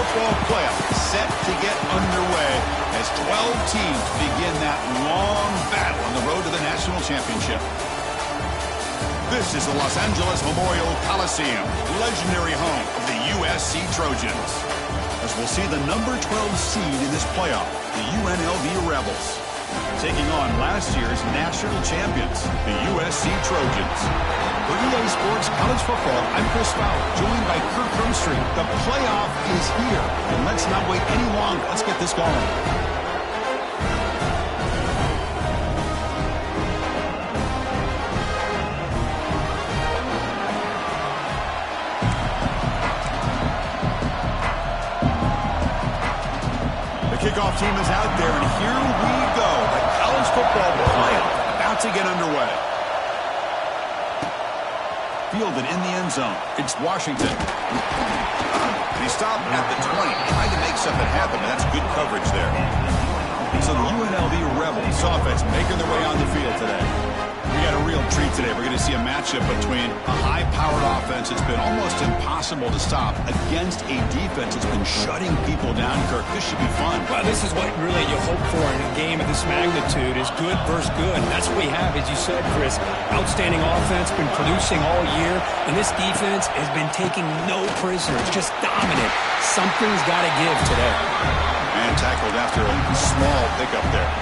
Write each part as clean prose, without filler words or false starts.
football playoff set to get underway as 12 teams begin that long battle on the road to the national championship. This is the Los Angeles Memorial Coliseum, legendary home of the USC Trojans, as we'll see the number 12 seed in this playoff, the UNLV Rebels, taking on last year's national champions, the USC Trojans. For EA Sports College Football, I'm Chris Fowler, joined by Kirk Hermstreet. The playoff is here, and let's not wait any longer. Let's get this going. Kickoff team is out there, and here we go. The college football playoff about to get underway. Fielded in the end zone. It's Washington. And he stopped at the 20, trying to make something happen, but that's good coverage there. So the UNLV Rebels offense making their way on the field today. We got a real treat today. We're going to see a matchup between a high-powered offense that's been almost impossible to stop against a defense that's been shutting people down. Kirk, this should be fun. Well, this is what really you hope for in a game of this magnitude is good versus good. And that's what we have, as you said, Chris. Outstanding offense, been producing all year. And this defense has been taking no prisoners, just dominant. Something's got to give today. And tackled after a small pickup there.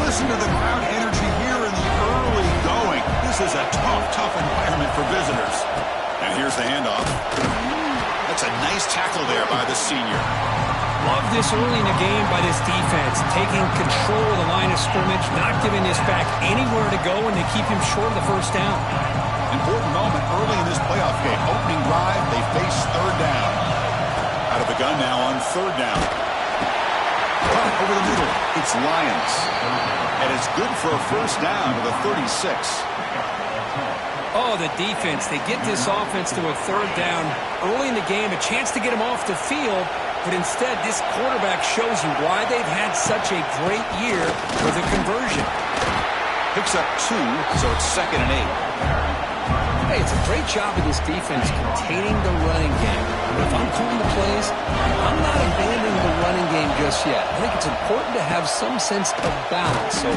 Listen to the crowd energy here in the early going. This is a tough environment for visitors. And here's the handoff. That's a nice tackle there by the senior. Love this early in the game by this defense, taking control of the line of scrimmage, not giving this back anywhere to go, and they keep him short of the first down. Important moment early in this playoff game. Opening drive, they face third down. Out of the gun now on third down. Over the middle, it's Lions. And it's good for a first down to the 36. Oh, the defense. They get this offense to a third down early in the game, a chance to get him off the field, but instead this quarterback shows you why they've had such a great year with a conversion. Picks up 2, so it's 2nd and 8. Hey, it's a great job of this defense containing the running game. But if I'm calling the plays, I'm not abandoning the running game just yet. I think it's important to have some sense of balance. So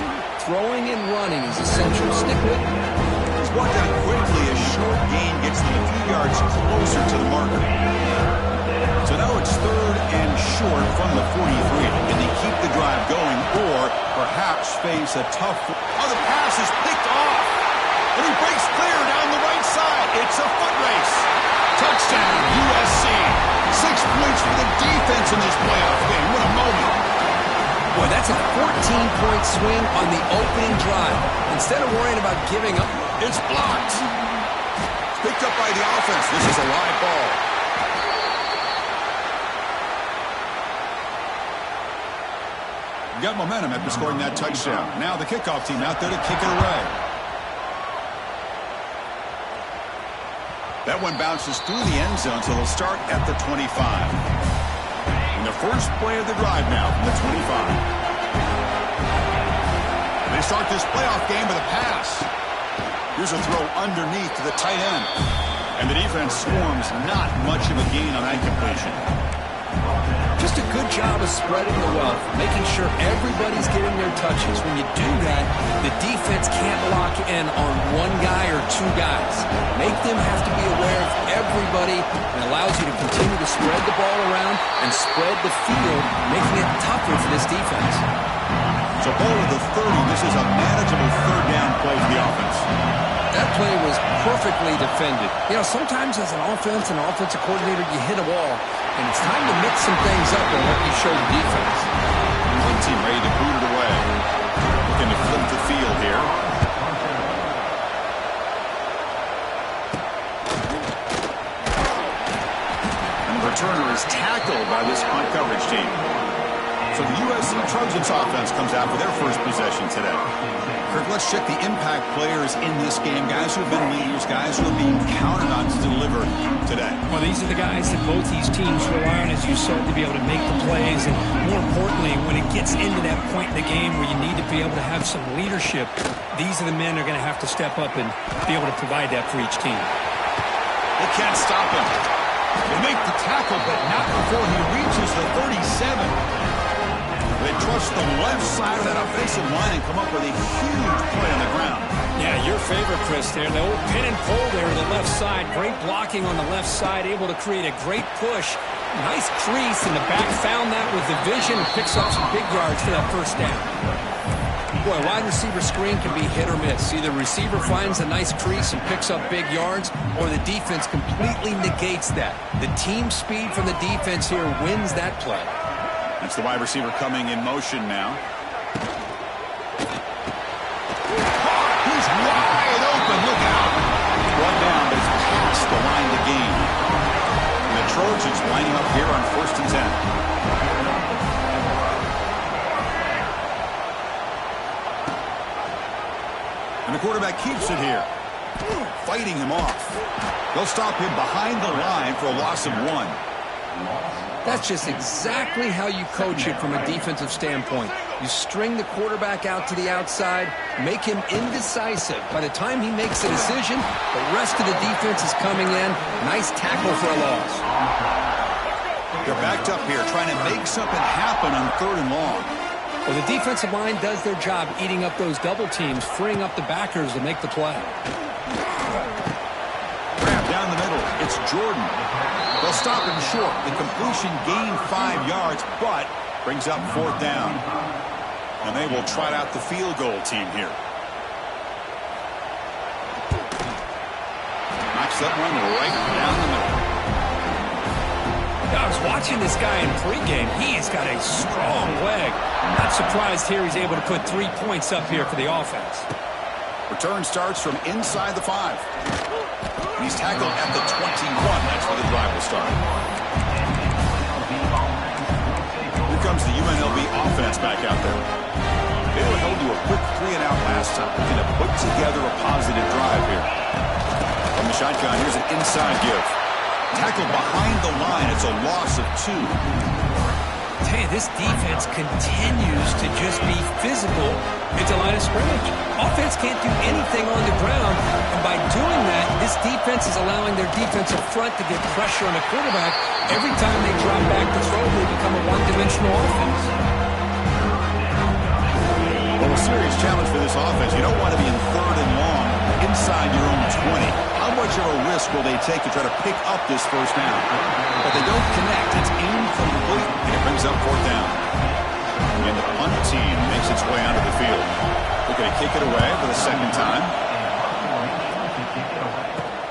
throwing and running is essential. Stick with it. He's walked out quickly. A short gain gets them a few yards closer to the marker. So now it's 3rd and short from the 43. Can they keep the drive going or perhaps face a tough... Oh, the pass is picked off. And he breaks clear down the right side. It's a foot race. Touchdown, USC. 6 points for the defense in this playoff game. What a moment. Boy, that's a 14-point swing on the opening drive. Instead of worrying about giving up, it's blocked. Picked up by the offense. This is a live ball. Got momentum after scoring that touchdown. Now the kickoff team out there to kick it away. That one bounces through the end zone, so they'll start at the 25. And the first play of the drive now from the 25. They start this playoff game with a pass. Here's a throw underneath to the tight end. And the defense swarms not much of a gain on that completion. Just a good job of spreading the wealth, making sure everybody's getting their touches. When you do that, the defense can't lock in on one guy or 2 guys. Make them have to be aware of everybody, and allows you to continue to spread the ball around and spread the field, making it tougher for this defense. So ball at the 30, this is a manageable third down play for the offense. That play was perfectly defended. You know, sometimes as an offensive coordinator, you hit a wall, and it's time to mix some things up on what you show the defense. One team ready to boot it away. Looking to flip the field here. And the returner is tackled by this punt coverage team. So the USC Trojans offense comes out for their first possession today. Kirk, let's check the impact players in this game. Guys who have been leaders, guys who are being counted on to deliver today. Well, these are the guys that both these teams rely on, as you said, to be able to make the plays. And more importantly, when it gets into that point in the game where you need to be able to have some leadership, these are the men that are going to have to step up and be able to provide that for each team. They can't stop him. They make the tackle, but not before he reaches the 37. They trust the left side of that offensive line and come up with a huge play on the ground. Yeah, your favorite, Chris, there. The old pin and pull there to the left side. Great blocking on the left side, able to create a great push. Nice crease, and the back found that with the vision and picks up some big yards for that first down. Boy, wide receiver screen can be hit or miss. Either receiver finds a nice crease and picks up big yards, or the defense completely negates that. The team speed from the defense here wins that play. That's the wide receiver coming in motion now. He's wide open. Look out. Brought down, but it's past the line to gain. And the Trojans lining up here on 1st and 10. And the quarterback keeps it here. Fighting him off. They'll stop him behind the line for a loss of 1. That's just exactly how you coach it from a defensive standpoint. You string the quarterback out to the outside, make him indecisive. By the time he makes a decision, the rest of the defense is coming in. Nice tackle for a loss. They're backed up here, trying to make something happen on 3rd and long. Well, the defensive line does their job eating up those double teams, freeing up the backers to make the play. Grab down the middle. It's Jordan. They'll stop him short. The completion gained 5 yards, but brings up 4th down. And they will trot out the field goal team here. Knocks that one right down the middle. I was watching this guy in pregame. He's got a strong leg. I'm not surprised here he's able to put 3 points up here for the offense. Return starts from inside the 5. He's tackled at the 21. That's where the drive will start. Here comes the UNLV offense back out there. They were held to a quick 3-and-out last time. Looking to put together a positive drive here. From the shotgun, here's an inside give. Tackled behind the line. It's a loss of 2. Hey, this defense continues to just be physical at the line of scrimmage. Offense can't do anything on the ground, and by doing that, this defense is allowing their defensive front to get pressure on the quarterback. Every time they drop back to throw, they become a one-dimensional offense. Well, a serious challenge for this offense. You don't want to be in 3rd and long inside your own 20. How much of a risk will they take to try to pick up this first down? But they don't connect. It's incomplete, and it brings up 4th down. And the punt team makes its way onto the field. They're going to kick it away for the 2nd time.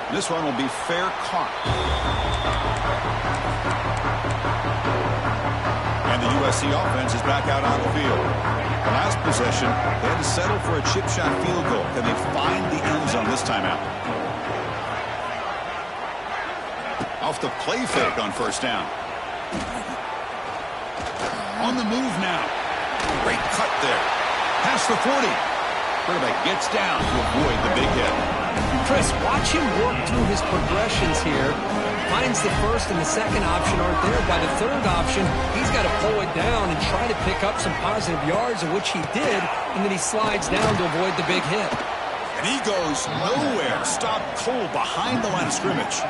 This one will be fair caught. And the USC offense is back out on the field. The last possession, they had to settle for a chip shot field goal. Can they find the end zone this time out? Off the play fake on 1st down. On the move now. Great cut there. Past the 40. Quarterback gets down to avoid the big hit. Chris, watch him work through his progressions here. Finds the 1st and the 2nd option aren't there. By the 3rd option, he's got to pull it down and try to pick up some positive yards, of which he did, and then he slides down to avoid the big hit. And he goes nowhere. Stopped cold behind the line of scrimmage.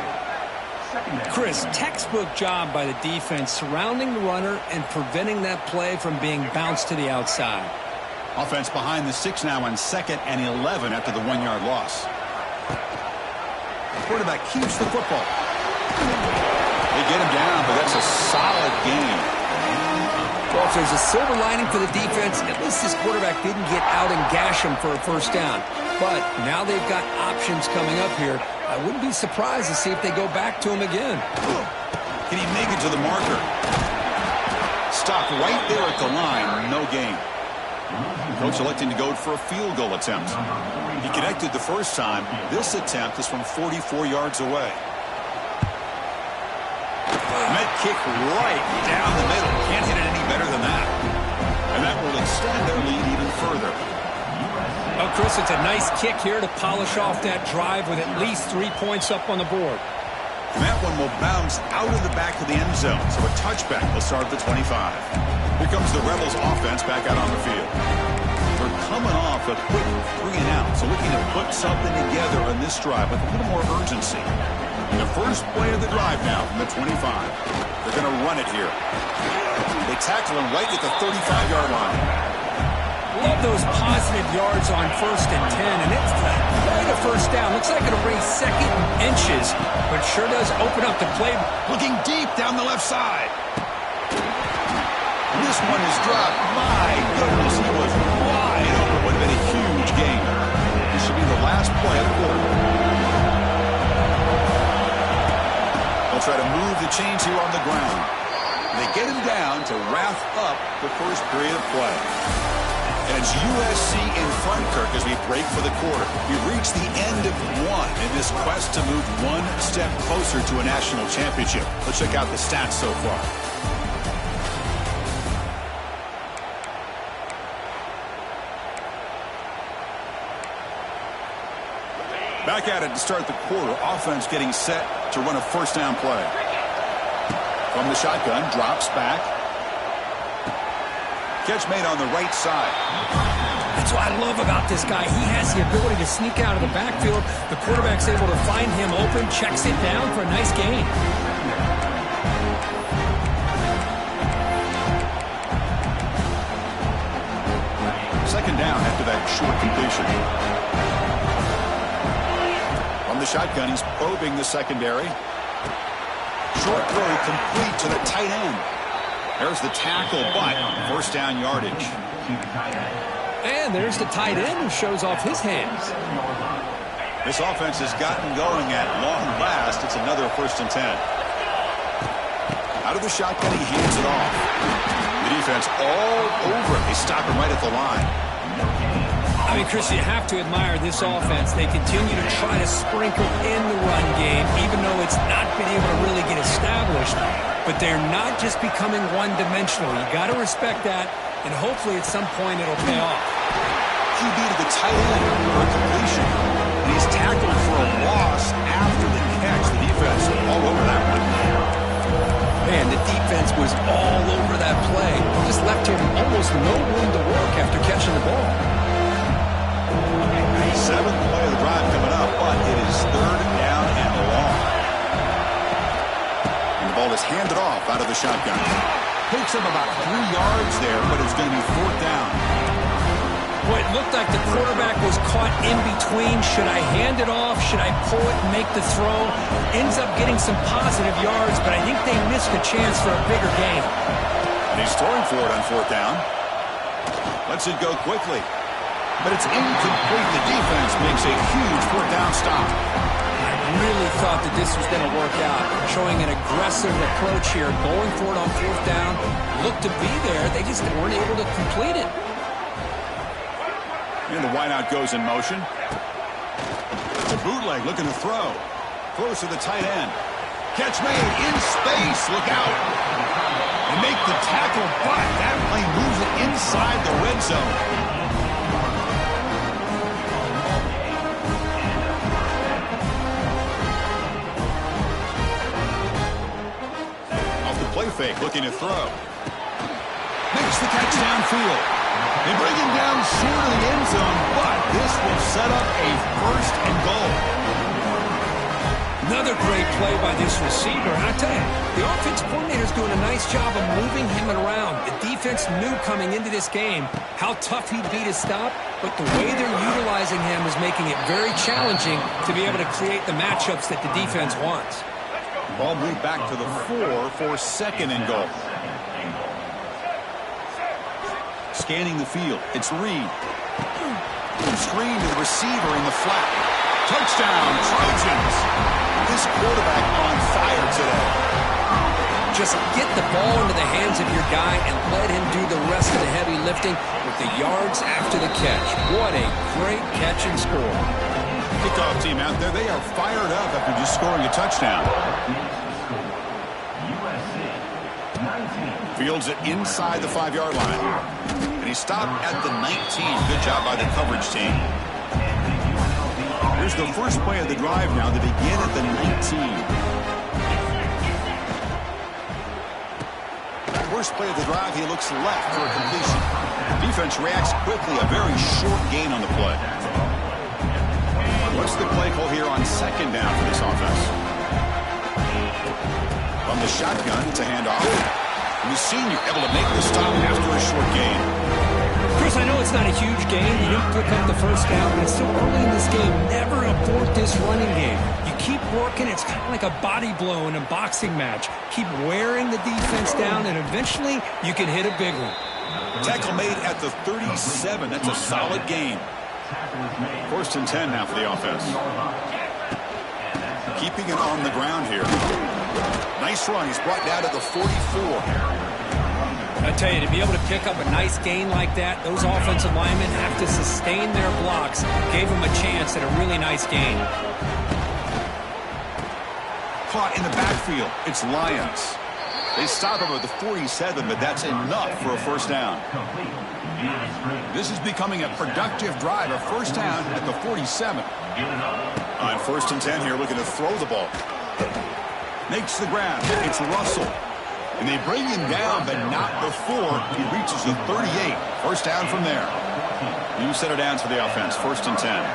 Chris, textbook job by the defense surrounding the runner and preventing that play from being bounced to the outside. Offense behind the 6 now on 2nd and 11 after the 1-yard loss. Quarterback keeps the football. They get him down, but that's a solid game. Well, if there's a silver lining for the defense, at least this quarterback didn't get out and gash him for a 1st down. But now they've got options coming up here. I wouldn't be surprised to see if they go back to him again. Can he make it to the marker? Stopped right there at the line. No gain. Coach electing to go for a field goal attempt. He connected the first time. This attempt is from 44 yards away. Met kick right down the middle. Can't hit it any better than that. And that will extend their lead even further. Oh, Chris, it's a nice kick here to polish off that drive with at least 3 points up on the board. And that one will bounce out of the back of the end zone. So a touchback will start at the 25. Here comes the Rebels offense back out on the field. They're coming off a quick 3-and-out. So looking to put something together on this drive with a little more urgency. The first play of the drive now from the 25. They're going to run it here. They tackle him right at the 35-yard line. Love those positive yards on 1st and 10, and it's quite a first down. Looks like it'll raise second inches, but sure does open up the play. Looking deep down the left side. This one is dropped. My goodness, he was wide open. Would have been a huge gain. This should be the last play of the quarter. They'll try to move the chains here on the ground. They get him down to wrap up the first period of play. And it's USC in front, Kirk, as we break for the quarter. We've reached the end of one in this quest to move one step closer to a national championship. Let's check out the stats so far. Back at it to start the quarter. Offense getting set to run a first down play. From the shotgun, drops back. Catch made on the right side. That's what I love about this guy. He has the ability to sneak out of the backfield. The quarterback's able to find him open, checks it down for a nice gain. Second down after that short completion. From the shotgun, he's probing the secondary. Short throw complete to the tight end. There's the tackle, but first down yardage. And there's the tight end who shows off his hands. This offense has gotten going at long last. It's another 1st and 10. Out of the shotgun, he hands it off. The defense all over him. They stop him right at the line. I mean, Chris, you have to admire this offense. They continue to try to sprinkle in the run game, even though it's not been able to really get established. But they're not just becoming one-dimensional. You got to respect that, and hopefully at some point it'll pay off. QB to the tight end for a completion. And he's tackled for a loss after the catch. The defense all over that one. Man, the defense was all over that play. Just left him almost no room to work after catching the ball. 7th play of the drive coming up, but it is 3rd down and long. And the ball is handed off out of the shotgun. Picks up about 3 yards there, but it's going to be 4th down. Boy, it looked like the quarterback was caught in between. Should I hand it off? Should I pull it and make the throw? Ends up getting some positive yards, but I think they missed a chance for a bigger gain. And he's throwing for it on 4th down. Lets it go quickly. But it's incomplete. The defense makes a huge 4th down stop. I really thought that this was going to work out. Showing an aggressive approach here. Going for it on 4th down. Looked to be there. They just weren't able to complete it. And the wideout goes in motion. It's a bootleg looking to throw. Close to the tight end. Catch made in space. Look out. They make the tackle, but that plane moves it inside the red zone. Off the play fake, looking to throw. Makes the catch downfield. They bring him down short of the end zone, but this will set up a 1st and goal. Another great play by this receiver. And I tell you, the offense coordinator's doing a nice job of moving him around. The defense knew coming into this game how tough he'd be to stop, but the way they're utilizing him is making it very challenging to be able to create the matchups that the defense wants. Ball moved back to the 4 for 2nd and goal. Scanning the field. It's Reed. Screen to the receiver in the flat. Touchdown, Trojans. This quarterback on fire today. Just get the ball into the hands of your guy and let him do the rest of the heavy lifting with the yards after the catch. What a great catch and score. Kickoff team out there, they are fired up after just scoring a touchdown. Fields it inside the 5-yard line. And he stopped at the 19. Good job by the coverage team. Here's the first play of the drive now. They begin at the 19. First play of the drive, he looks left for a completion. Defense reacts quickly. A very short gain on the play. What's the play call here on 2nd down for this offense? From the shotgun, it's a handoff. And the senior able to make the stop after a short gain. Chris, I know it's not a huge gain. You didn't pick up the first down, but it's still early in this game. Never abort this running game. You keep working. It's kind of like a body blow in a boxing match. Keep wearing the defense down, and eventually you can hit a big one. Tackle made at the 37. That's a solid gain. 1st and 10 now for the offense. Keeping it on the ground here. Nice run. He's brought down to the 44. I tell you, to be able to pick up a nice gain like that, those offensive linemen have to sustain their blocks. Gave them a chance at a really nice gain. Caught in the backfield. It's Lions. They stop him at the 47, but that's enough for a first down. This is becoming a productive drive. A first down at the 47. On 1st and 10 here, looking to throw the ball. Makes the grab. It's Russell. And they bring him down, but not before he reaches the 38. First down from there. New set of downs for the offense. 1st and 10.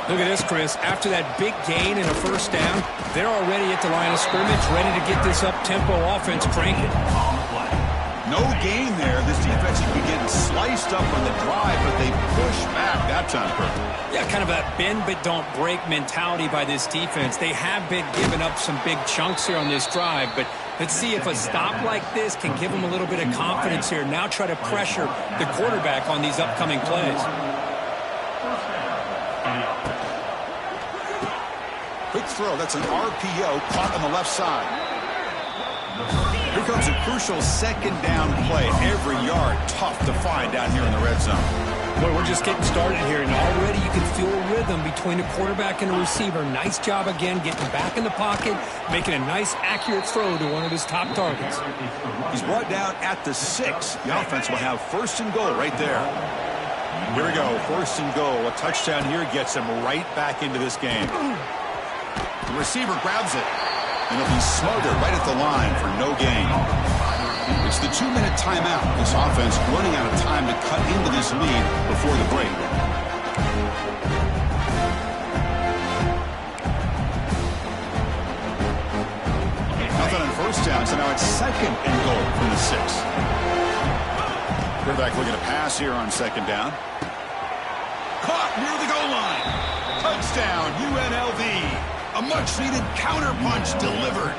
Look at this, Chris. After that big gain and a first down, they're already at the line of scrimmage, ready to get this up-tempo offense cranking. No gain there. This defense has been getting sliced up on the drive, but they push back that time. Yeah, kind of a bend but don't break mentality by this defense. They have been giving up some big chunks here on this drive, but let's see if a stop like this can give them a little bit of confidence here. Now try to pressure the quarterback on these upcoming plays. Quick throw. That's an RPO caught on the left side. Here comes a crucial second down play. Every yard tough to find down here in the red zone. Boy, we're just getting started here, and already you can feel a rhythm between the quarterback and the receiver. Nice job again getting back in the pocket, making a nice, accurate throw to one of his top targets. He's brought down at the 6. The offense will have 1st and goal right there. Here we go, 1st and goal. A touchdown here gets him right back into this game. The receiver grabs it, and he'll be smothered right at the line for no gain. It's the 2-minute timeout. This offense running out of time to cut into this lead before the break. Nothing on first down, so now it's 2nd and goal from the 6. Quarterback looking to pass here on 2nd down. Caught near the goal line. Touchdown, UNLV. A much-needed counterpunch delivered.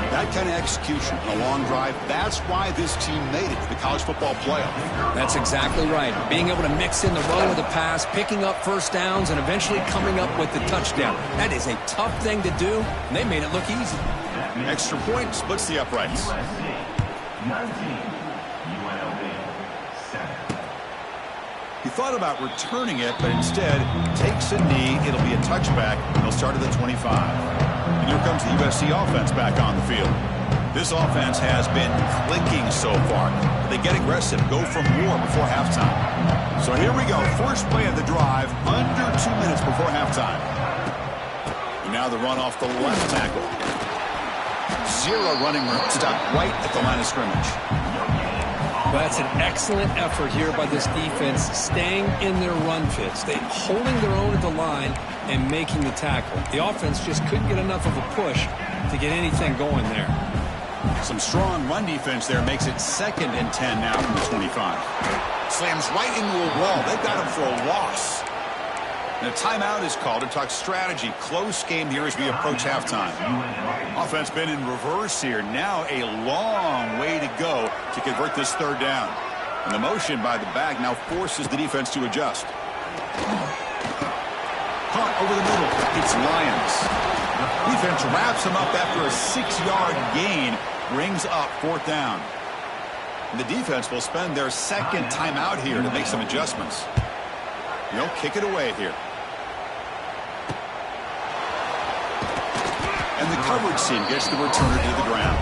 That kind of execution on a long drive, that's why this team made it to the college football playoff. That's exactly right. Being able to mix in the run with the pass, picking up first downs, and eventually coming up with the touchdown. That is a tough thing to do, and they made it look easy. Extra point splits the uprights. He thought about returning it, but instead takes a knee. It'll be a touchback. He'll start at the 25. And here comes the USC offense back on the field. This offense has been clicking so far. They get aggressive, go for more before halftime. So here we go. First play of the drive, under 2 minutes before halftime. And now the run off the left tackle. Zero running room. Stop right at the line of scrimmage. Well, that's an excellent effort here by this defense, staying in their run fits. They holding their own at the line and making the tackle. The offense just couldn't get enough of a push to get anything going there. Some strong run defense there makes it 2nd and 10 now from the 25. Slams right into a wall. They've got him for a loss. And a timeout is called to talk strategy. Close game here as we approach halftime. Offense been in reverse here. Now a long way to go to convert this 3rd down. And the motion by the back now forces the defense to adjust. Caught over the middle. It's Lions. Defense wraps him up after a 6-yard gain. Brings up 4th down. And the defense will spend their 2nd timeout here to make some adjustments. They'll kick it away here. And the coverage team gets the returner to the ground.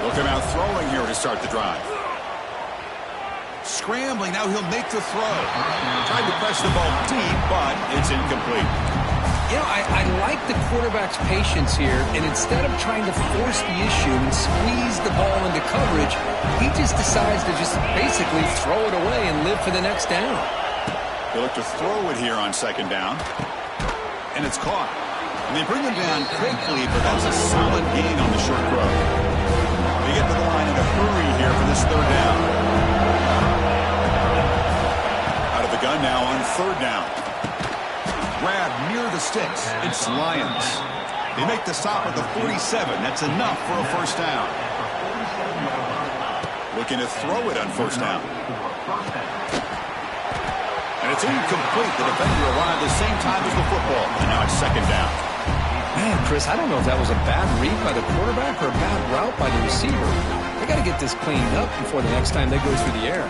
Looking out throwing here to start the drive. Scrambling, now he'll make the throw. Tried to press the ball deep, but it's incomplete. I like the quarterback's patience here, and instead of trying to force the issue and squeeze the ball into coverage, he just decides to just basically throw it away and live for the next down. They look to throw it here on second down, and it's caught. And they bring him down quickly, but that's a solid gain on the short throw. They get to the line in a hurry here for this third down. Out of the gun now on third down. Grab near the sticks. It's Lions. They make the stop at the 47. That's enough for a first down. Looking to throw it on first down. And it's incomplete. The defender arrived the same time as the football. And now it's second down. Man, Chris, I don't know if that was a bad read by the quarterback or a bad route by the receiver. They got to get this cleaned up before the next time they go through the air.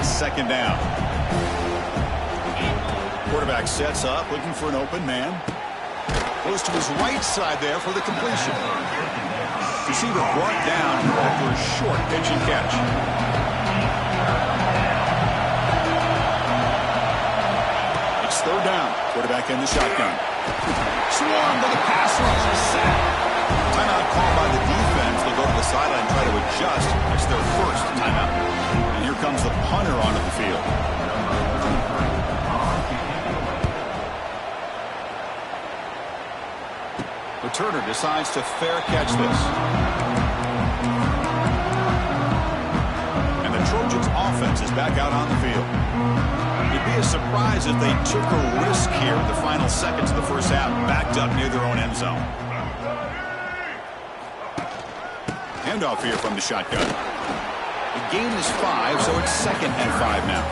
It's second down. Quarterback sets up, looking for an open man. Goes to his right side there for the completion. Receiver brought down after a short pitch and catch. It's third down. Quarterback in the shotgun. Swarmed by the pass rush. A sack. Timeout called by the defense. They'll go to the sideline and try to adjust. It's their first timeout. And here comes the punter onto the field. Returner decides to fair catch this. And the Trojans' offense is back out on the field. It'd be a surprise if they took a risk here in the final seconds of the first half, backed up near their own end zone. Handoff here from the shotgun. The gain is 5, so it's second and 5 now.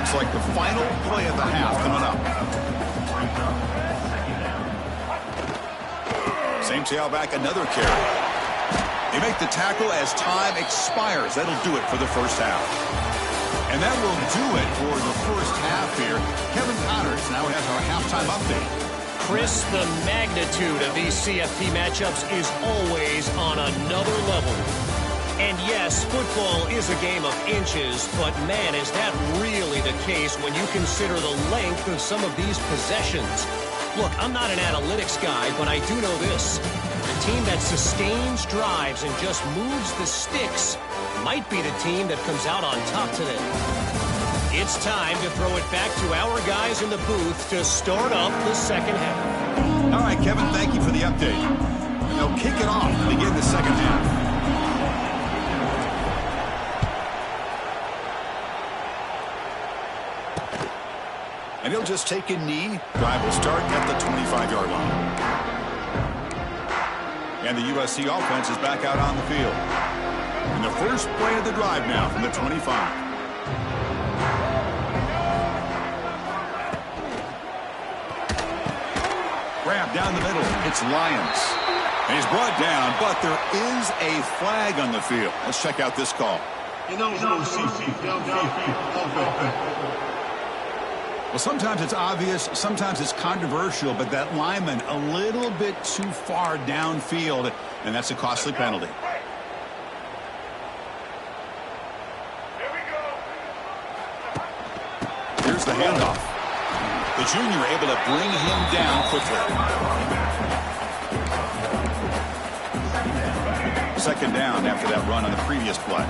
It's like the final play of the half coming up. Same tailback, another carry. They make the tackle as time expires. That'll do it for the first half. And that will do it for the first half here. Kevin Connors now has our halftime update. Chris, the magnitude of these CFP matchups is always on another level. And yes, football is a game of inches, but man, is that really the case when you consider the length of some of these possessions. Look, I'm not an analytics guy, but I do know this. The team that sustains drives and just moves the sticks might be the team that comes out on top today. It's time to throw it back to our guys in the booth to start up the second half. All right, Kevin, thank you for the update. And they'll kick it off to begin the second half. And he'll just take a knee. Drive will start at the 25-yard line. And the USC offense is back out on the field. And the first play of the drive now from the 25. Grab down the middle. It's Lions. And he's brought down, but there is a flag on the field. Let's check out this call. Well, sometimes it's obvious, sometimes it's controversial, but that lineman a little bit too far downfield, and that's a costly penalty. Here's the handoff. The junior able to bring him down quickly. Second down after that run on the previous play.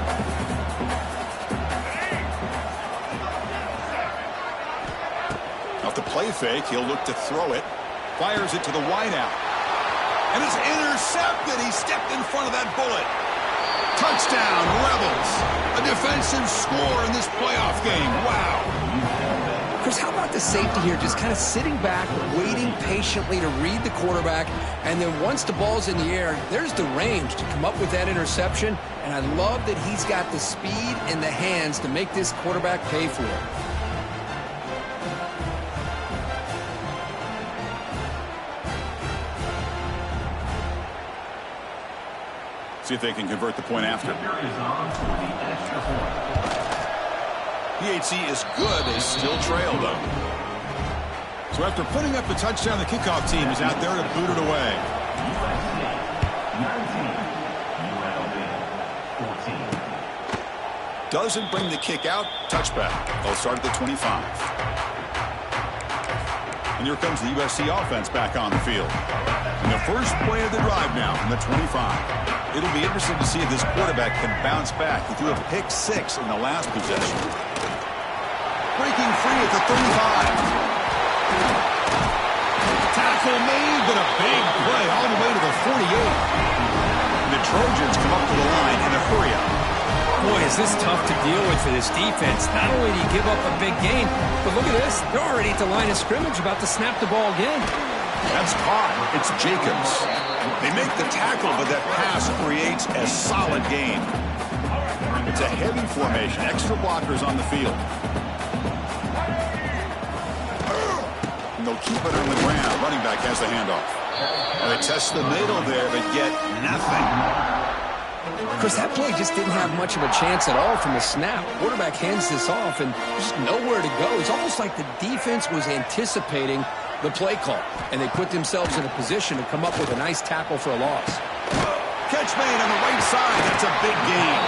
The play fake, he'll look to throw it. Fires it to the wideout. And it's intercepted. He stepped in front of that bullet. Touchdown, Rebels. A defensive score in this playoff game. Wow. Chris, how about the safety here? Just kind of sitting back, waiting patiently to read the quarterback. And then once the ball's in the air, there's the range to come up with that interception. And I love that he's got the speed and the hands to make this quarterback pay for it. See if they can convert the point after. PHC is good. They still trail, though. So after putting up the touchdown, the kickoff team is out there to boot it away. doesn't bring the kick out. Touchback. They'll start at the 25. And here comes the USC offense back on the field. And the first play of the drive now from the 25. It'll be interesting to see if this quarterback can bounce back. He threw a pick 6 in the last possession. Breaking free at the 35. Tackle made, but a big play all the way to the 48. And the Trojans come up to the line in a hurry-up. Boy, is this tough to deal with for this defense. Not only do you give up a big gain, but look at this. They're already at the line of scrimmage about to snap the ball again. That's caught. It's Jacobs. They make the tackle, but that pass creates a solid gain. It's a heavy formation. Extra blockers on the field. And they'll keep it on the ground. Running back has the handoff. And they test the middle there, but get nothing. Chris, that play just didn't have much of a chance at all from the snap. Quarterback hands this off, and there's nowhere to go. It's almost like the defense was anticipating the play call, and they put themselves in a position to come up with a nice tackle for a loss. Catch made on the right side. That's a big gain.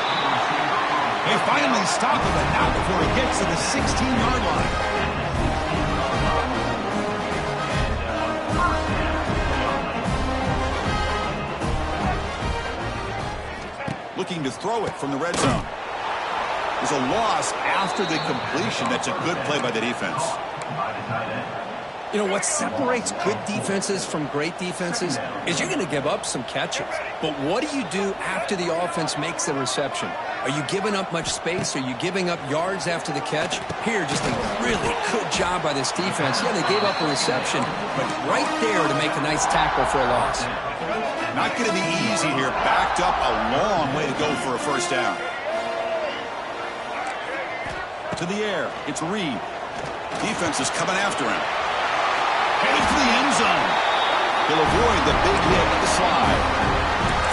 They finally stop him, but not before he gets to the 16-yard line. Looking to throw it from the red zone. There's a loss after the completion. That's a good play by the defense. You know, what separates good defenses from great defenses is you're going to give up some catches. But what do you do after the offense makes the reception? Are you giving up much space? Are you giving up yards after the catch? Here, just a really good job by this defense. Yeah, they gave up a reception, but right there to make a nice tackle for a loss. Not going to be easy here. Backed up a long way to go for a first down. To the air. It's Reed. Defense is coming after him. Headed for the end zone. He'll avoid the big hit with the slide.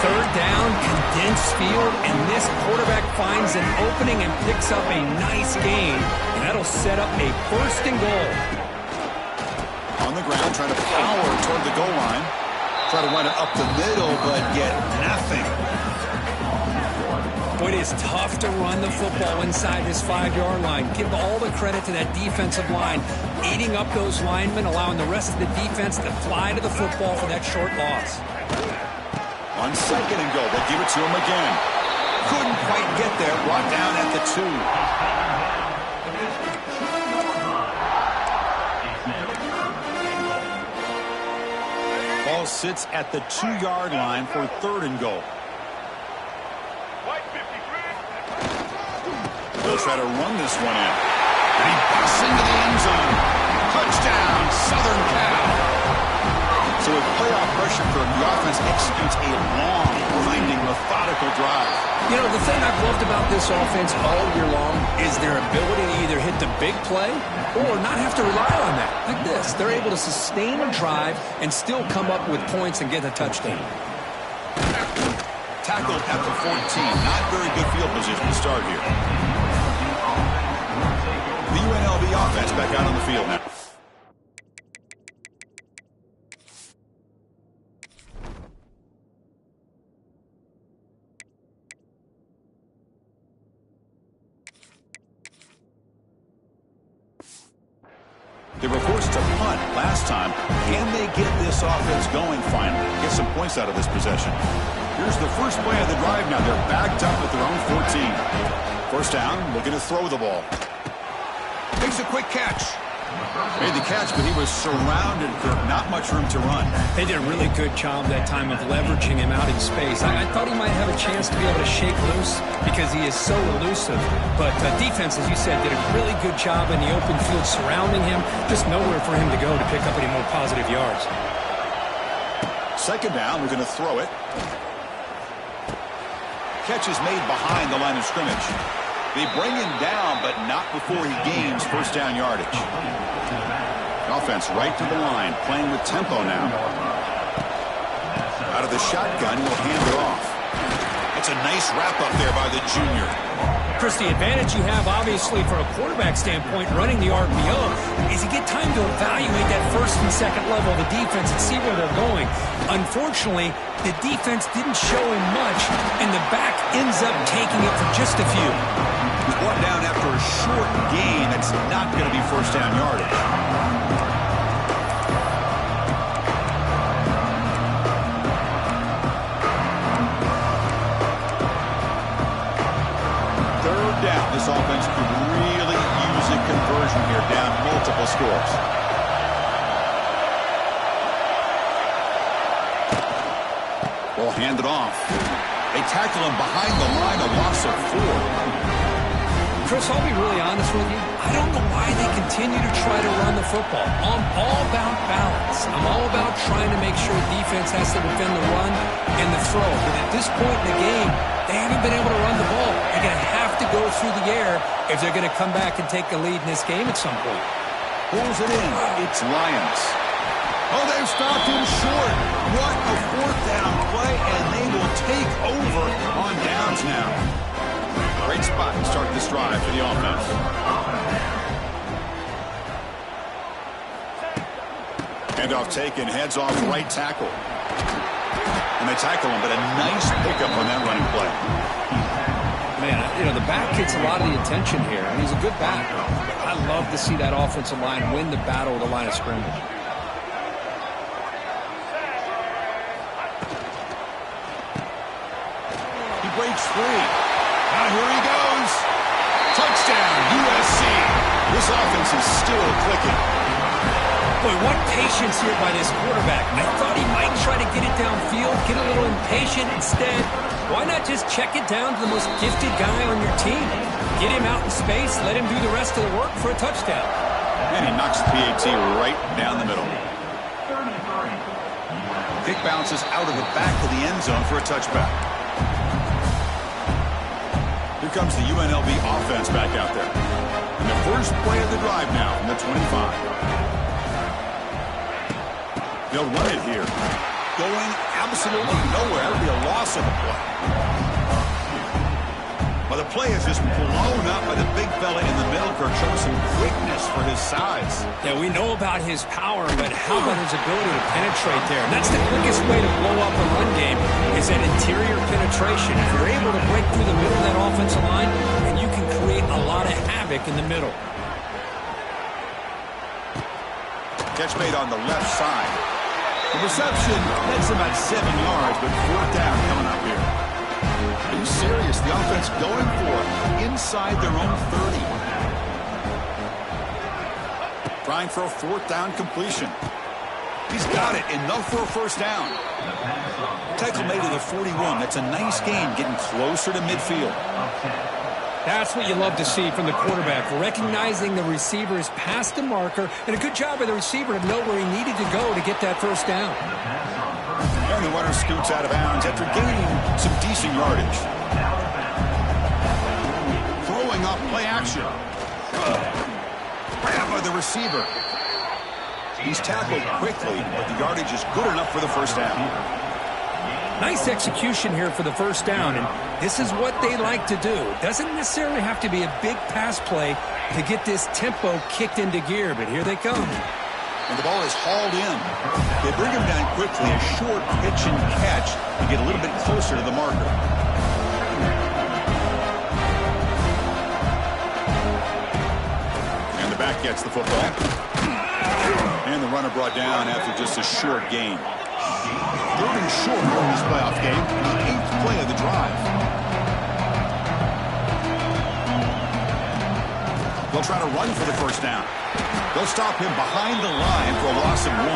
Third down, condensed field, and this quarterback finds an opening and picks up a nice gain. And that'll set up a first and goal. On the ground, trying to power toward the goal line. Try to run it up the middle, but get nothing. Boy, it is tough to run the football inside this 5-yard line. Give all the credit to that defensive line, eating up those linemen, allowing the rest of the defense to fly to the football for that short loss. On second and goal, they'll give it to him again. Couldn't quite get there. Brought down at the 2. Ball sits at the 2-yard line for third and goal. They'll try to run this one in. And he busts into the end zone. Touchdown, Southern Cal. So with playoff pressure for the offense executes a long, winding, methodical drive. You know, the thing I've loved about this offense all year long is their ability to either hit the big play or not have to rely on that. Like this, they're able to sustain a drive and still come up with points and get a touchdown. Tackled at the 14. Not very good field position to start here. The UNLV offense back out on the field now. They were forced to punt last time. Can they get this offense going finally? Get some points out of this possession. Here's the first play of the drive now. They're backed up at their own 14. First down, looking to throw the ball. Makes a quick catch. Made the catch, but he was surrounded, Kirk. Not much room to run. They did a really good job that time of leveraging him out in space. I thought he might have a chance to be able to shake loose because he is so elusive. But defense, as you said, did a really good job in the open field surrounding him. Just nowhere for him to go to pick up any more positive yards. Second down, we're going to throw it. Catch is made behind the line of scrimmage. They bring him down, but not before he gains first down yardage. Offense right to the line, playing with tempo now. Out of the shotgun, he'll hand it off. It's a nice wrap-up there by the junior. Chris, the advantage you have, obviously, from a quarterback standpoint, running the RPO, is you get time to evaluate that first and second level of the defense and see where they're going. Unfortunately, the defense didn't show him much, and the back ends up taking it for just a few. Brought down after a short gain. That's not going to be first down yardage. Third down. This offense could really use a conversion here, down multiple scores. Ball handed off. They tackle him behind the line, a loss of 4. Chris, I'll be really honest with you. I don't know why they continue to try to run the football. I'm all about balance. I'm all about trying to make sure defense has to defend the run and the throw. But at this point in the game, they haven't been able to run the ball. They're going to have to go through the air if they're going to come back and take the lead in this game at some point. Pulls it in. It's Lions. Oh, they've stopped him short. What a fourth down play, and they will take over on downs now. Great spot to start this drive for the offense. Handoff taken, heads off right tackle. And they tackle him, but a nice pickup on that running play. Man, you know, the back gets a lot of the attention here, and he's a good back. I love to see that offensive line win the battle of the line of scrimmage. Breaks free. Now here he goes. Touchdown, USC. This offense is still clicking. Boy, what patience here by this quarterback. I thought he might try to get it downfield, get a little impatient. Instead, why not just check it down to the most gifted guy on your team? Get him out in space, let him do the rest of the work for a touchdown. And he knocks the PAT right down the middle. Kick bounces out of the back of the end zone for a touchback. Here comes the UNLV offense back out there. And the first play of the drive now from the 25. They'll run it here. Going absolutely nowhere. That'll be a loss of the play. Well, the play is just blown up by the big fella in the middle. Kirk showing some quickness for his size. Yeah, we know about his power, but how about his ability to penetrate there? And that's the quickest way to blow up a run game is that interior penetration. If you're able to break through the middle of that offensive line, then you can create a lot of havoc in the middle. Catch made on the left side. The reception, that's about 7 yards, but fourth down coming up here. Are you serious? The offense going for it inside their own 30. Trying for a fourth down completion. He's got it. Enough for a first down. Tackle made at the 41. That's a nice gain, getting closer to midfield. That's what you love to see from the quarterback, recognizing the receiver is past the marker, and a good job by the receiver to know where he needed to go to get that first down. And the runner scoots out of bounds after gaining some decent yardage. Throwing off play action. Grab by the receiver. He's tackled quickly, but the yardage is good enough for the first down. Nice execution here for the first down, and this is what they like to do. It doesn't necessarily have to be a big pass play to get this tempo kicked into gear, but here they come. And the ball is hauled in. They bring him down quickly, a short pitch and catch to get a little bit closer to the marker. And the back gets the football. And the runner brought down after just a short gain. Third and short here in this playoff game. The 8th play of the drive. They'll try to run for the first down. They'll stop him behind the line for a loss of 1.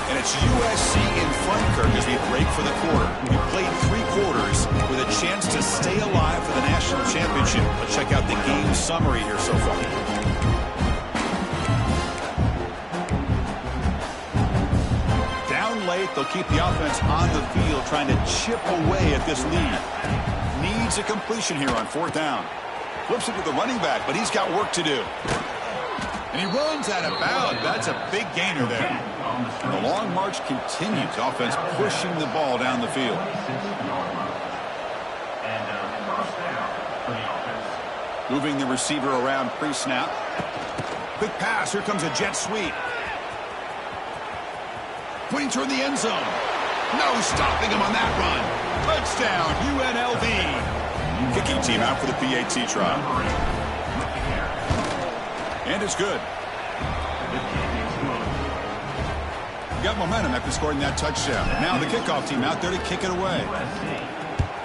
And it's USC in front, Kirk, as we break for the quarter. We played 3 quarters with a chance to stay alive for the national championship. Let's check out the game summary here so far. Down late, they'll keep the offense on the field, trying to chip away at this lead. Needs a completion here on 4th down. Flips it to the running back, but he's got work to do. And he runs out of bounds. That's a big gainer there. And the long march continues. Offense pushing the ball down the field. Moving the receiver around pre-snap. Quick pass. Here comes a jet sweep. pointing toward the end zone. No stopping him on that run. Touchdown, UNLV. Kicking team out for the PAT try. And it's good. Got momentum after scoring that touchdown. Now the kickoff team out there to kick it away. USC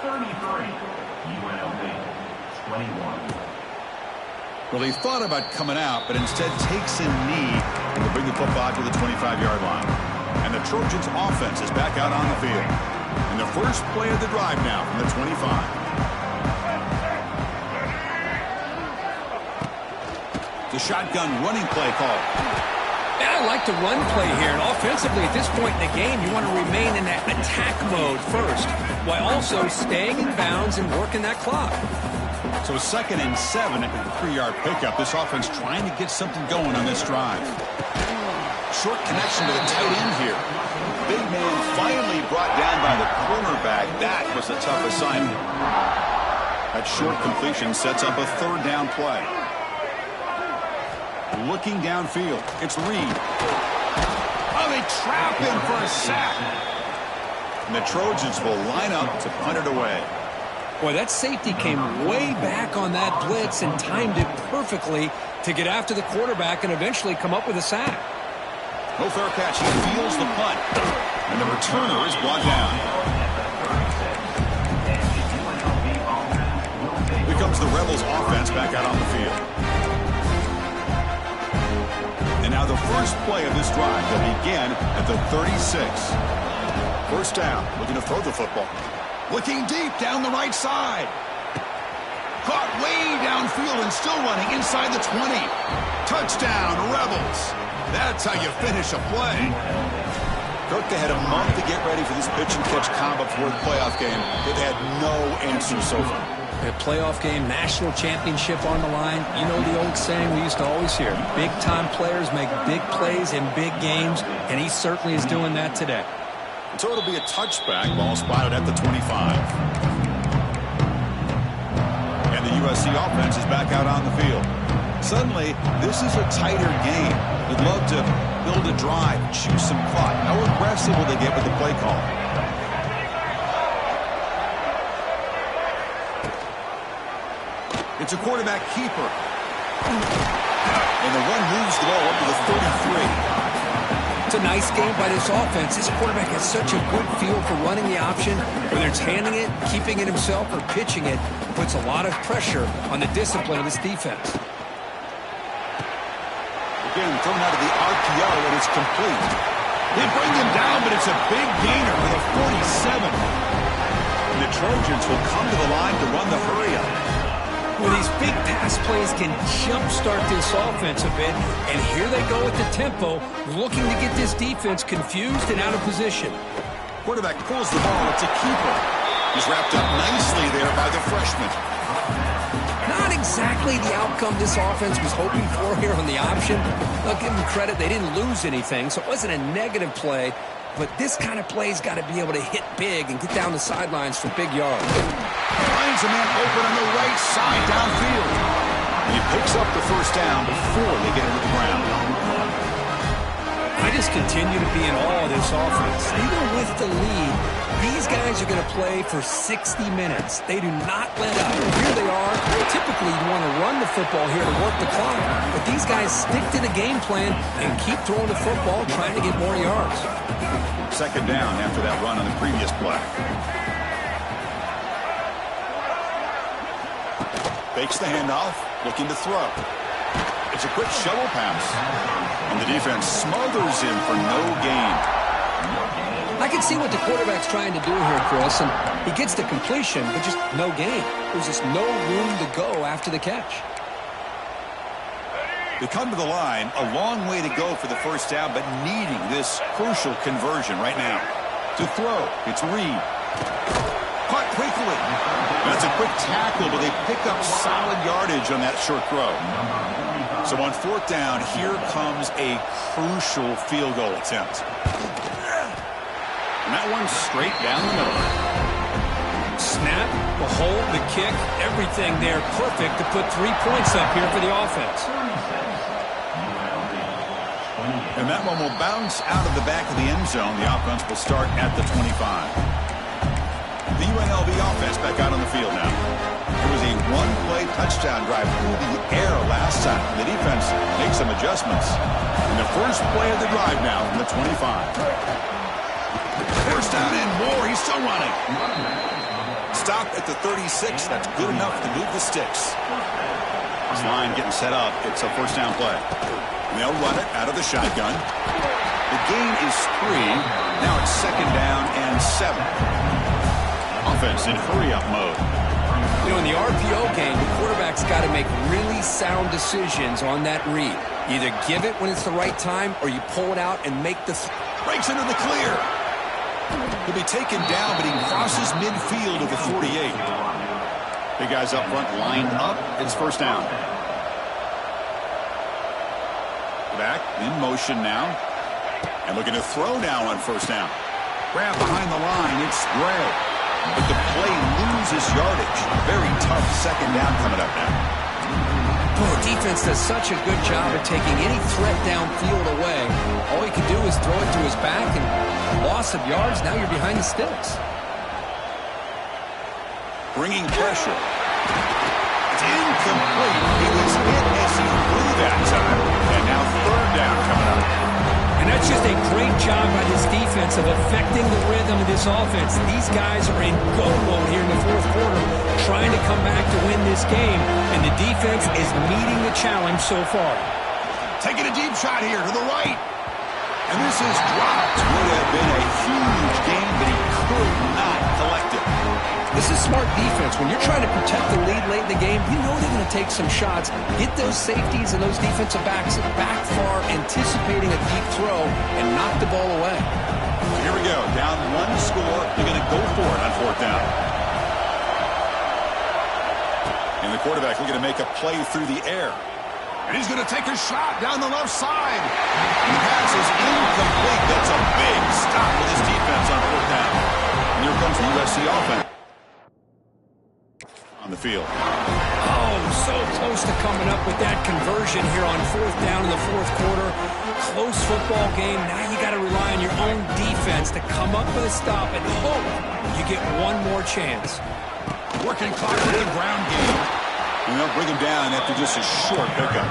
33, UNLV 21. Well, he thought about coming out, but instead takes a knee and will bring the football to the 25-yard line. And the Trojans' offense is back out on the field. And the first play of the drive now from the 25. The shotgun running play call. Yeah, I like the run play here. And offensively, at this point in the game, you want to remain in that attack mode first, while also staying in bounds and working that clock. So 2nd and 7 at the 3-yard pickup. This offense trying to get something going on this drive. Short connection to the tight end here. Big man finally brought down by the cornerback. That was a tough assignment. That short completion sets up a 3rd down play. Looking downfield. It's Reed. Oh, they trap him for a sack. And the Trojans will line up to punt it away. Boy, that safety came way back on that blitz and timed it perfectly to get after the quarterback and eventually come up with a sack. No fair catch. He feels the punt. And the returner is brought down. Here comes the Rebels offense back out on the field. And now the first play of this drive will begin at the 36. First down. Looking to throw the football. Looking deep down the right side. Caught way downfield and still running inside the 20. Touchdown, Rebels. That's how you finish a play. Kirk had a month to get ready for this pitch-and-catch combo before the playoff game. They've had no answer so far. A playoff game, national championship on the line. You know the old saying we used to always hear. Big-time players make big plays in big games, and he certainly is doing that today. So it'll be a touchback, ball spotted at the 25. And the USC offense is back out on the field. Suddenly, this is a tighter game. They'd love to build a drive, choose some clock. How aggressive will they get with the play call? It's a quarterback keeper. And the run moves the ball up to the 33. It's a nice game by this offense. This quarterback has such a good feel for running the option. Whether it's handing it, keeping it himself, or pitching it, puts a lot of pressure on the discipline of this defense. Again, thrown out of the RPO, and it's complete. They bring him down, but it's a big gainer for the 47. And the Trojans will come to the line to run the hurry-up. Well, these big pass plays can jumpstart this offense a bit, and here they go at the tempo, looking to get this defense confused and out of position. Quarterback pulls the ball. It's a keeper. He's wrapped up nicely there by the freshman. Not exactly the outcome this offense was hoping for here on the option. I'll give them credit. They didn't lose anything, so it wasn't a negative play, but this kind of play's got to be able to hit big and get down the sidelines for big yards. Finds a man open on the right side downfield. And he picks up the first down before they get into the ground. I just continue to be in awe of this offense. Even with the lead, these guys are going to play for 60 minutes. They do not let up. Here they are. Typically, you want to run the football here to work the clock. But these guys stick to the game plan and keep throwing the football, trying to get more yards. Second down after that run on the previous play. Fakes the handoff, looking to throw. It's a quick shovel pass. And the defense smothers him for no gain. I can see what the quarterback's trying to do here, Chris, and he gets the completion, but just no gain. There's just no room to go after the catch. They come to the line, a long way to go for the first down, but needing this crucial conversion right now. To throw, it's Reed. Caught quickly. That's a quick tackle, but they pick up solid yardage on that short throw. So on fourth down, here comes a crucial field goal attempt. And that one's straight down the middle. Snap, the hold, the kick, everything there perfect to put 3 points up here for the offense. UNLV 28. And that one will bounce out of the back of the end zone. The offense will start at the 25. The UNLV offense back out on the field now. It was a one-play touchdown drive through the air last time. The defense makes some adjustments. And the first play of the drive now from the 25. First down and more. He's still running. Stop at the 36. That's good enough to move the sticks. This line getting set up. It's a first down play. And they'll run it out of the shotgun. The gain is 3. Now it's second down and 7. Offense in hurry-up mode. You know, in the RPO game, the quarterback's got to make really sound decisions on that read. Either give it when it's the right time or you pull it out and make the... Breaks into the clear. He'll be taken down, but he crosses midfield of the 48. Big guys up front lined up. It's first down. Back in motion now. And looking to throw now on first down. Grab behind the line. It's Gray. But the play loses yardage. Very tough second down coming up now. Boy, defense does such a good job of taking any threat downfield away. All he can do is throw it to his back, and loss of yards, now you're behind the sticks. Bringing pressure. It's incomplete. He was hit as he threw that time. And now third down coming up. And that's just a great job by this defense of affecting the rhythm of this offense. These guys are in go mode here in the fourth quarter, trying to come back to win this game, and the defense is meeting the challenge so far. Taking a deep shot here to the right. And this is dropped. Would have been a huge game, but he could not collect it. This is smart defense. When you're trying to protect the lead late in the game, you know they're going to take some shots. Get those safeties and those defensive backs back far, anticipating a deep throw, and knock the ball away. Here we go. Down one score. They're going to go for it on fourth down. And the quarterback looking to make a play through the air. And he's going to take a shot down the left side. The pass is incomplete. That's a big stop with his defense on fourth down. And here comes the USC offense on the field. Oh, so close to coming up with that conversion here on fourth down in the fourth quarter. Close football game. Now you got to rely on your own defense to come up with a stop and hope you get one more chance. Working clock with the ground game. And they'll bring him down after just a short pickup.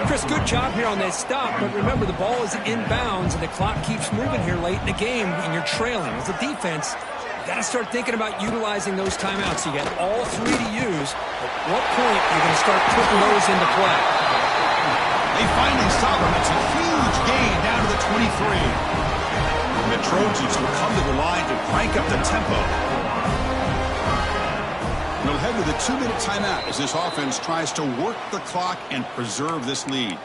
Chris, good job here on that stop, but remember the ball is inbounds and the clock keeps moving here late in the game and you're trailing. As a defense, you got to start thinking about utilizing those timeouts. You got all 3 to use. At what point are you going to start putting those into play? They finally stop him. It's a huge gain down to the 23. And the Trojans will come to the line to crank up the tempo. We'll head to the 2-minute timeout as this offense tries to work the clock and preserve this lead.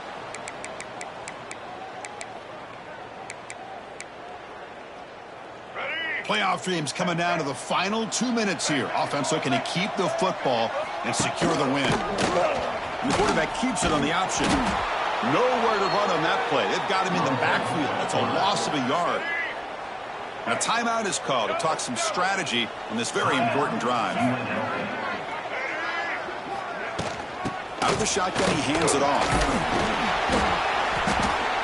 Playoff dreams coming down to the final 2 minutes here. Offense looking to keep the football and secure the win. And the quarterback keeps it on the option. Nowhere to run on that play. They've got him in the backfield. That's a loss of a yard. And a timeout is called to talk some strategy on this very important drive. Out of the shotgun, he hands it off.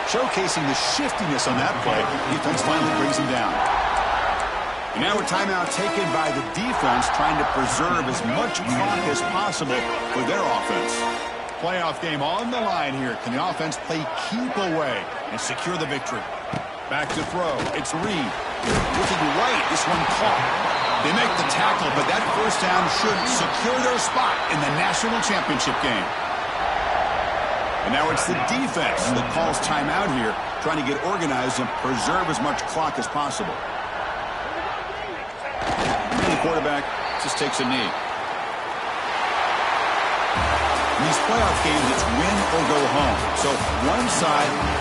Showcasing the shiftiness on that play, defense finally brings him down. And now a timeout taken by the defense, trying to preserve as much clock as possible for their offense. Playoff game on the line here. Can the offense play keep away and secure the victory? Back to throw. It's Reed. Looking right. This one caught. They make the tackle, but that first down should secure their spot in the national championship game. And now it's the defense that calls timeout here, trying to get organized and preserve as much clock as possible. And the quarterback just takes a knee. In these playoff games, it's win or go home. So one side